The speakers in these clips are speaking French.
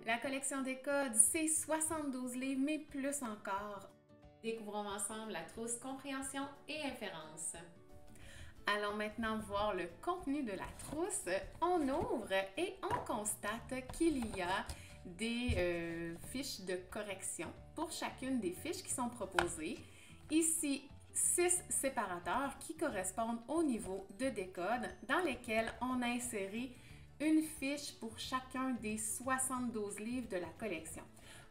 La collection des codes, c'est 72 livres, mais plus encore. Découvrons ensemble la trousse compréhension et inférence. Allons maintenant voir le contenu de la trousse. On ouvre et on constate qu'il y a des fiches de correction pour chacune des fiches qui sont proposées. Ici, 6 séparateurs qui correspondent au niveau de décode dans lesquels on a inséré une fiche pour chacun des 72 livres de la collection.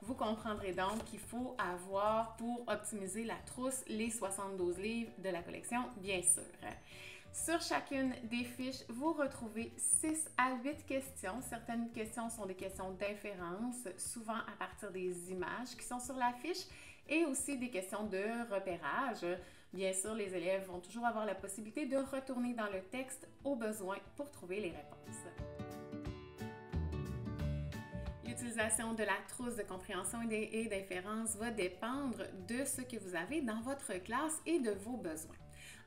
Vous comprendrez donc qu'il faut avoir, pour optimiser la trousse, les 72 livres de la collection, bien sûr. Sur chacune des fiches, vous retrouvez 6 à 8 questions. Certaines questions sont des questions d'inférence, souvent à partir des images qui sont sur la fiche, et aussi des questions de repérage. Bien sûr, les élèves vont toujours avoir la possibilité de retourner dans le texte au besoin pour trouver les réponses. L'utilisation de la trousse de compréhension et d'inférence va dépendre de ce que vous avez dans votre classe et de vos besoins.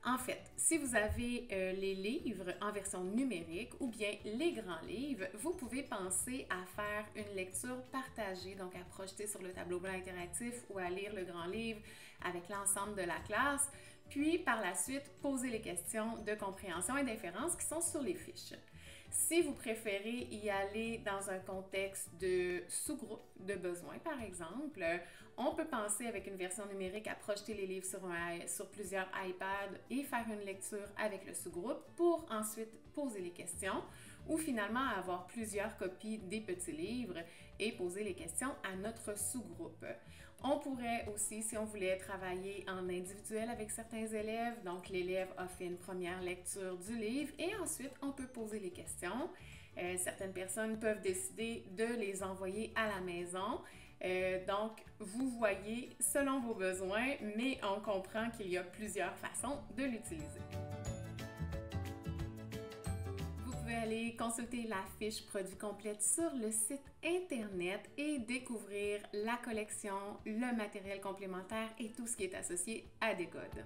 En fait, si vous avez les livres en version numérique ou bien les grands livres, vous pouvez penser à faire une lecture partagée, donc à projeter sur le tableau blanc interactif ou à lire le grand livre avec l'ensemble de la classe, puis par la suite poser les questions de compréhension et d'inférence qui sont sur les fiches. Si vous préférez y aller dans un contexte de sous-groupe de besoins, par exemple, on peut penser avec une version numérique à projeter les livres sur plusieurs iPads et faire une lecture avec le sous-groupe pour ensuite poser les questions ou finalement avoir plusieurs copies des petits livres et poser les questions à notre sous-groupe. On pourrait aussi, si on voulait travailler en individuel avec certains élèves, donc l'élève a fait une première lecture du livre et ensuite on peut poser les questions. Certaines personnes peuvent décider de les envoyer à la maison. Donc, vous voyez selon vos besoins, mais on comprend qu'il y a plusieurs façons de l'utiliser. Vous pouvez aller consulter la fiche produit complète sur le site Internet et découvrir la collection, le matériel complémentaire et tout ce qui est associé à Décode.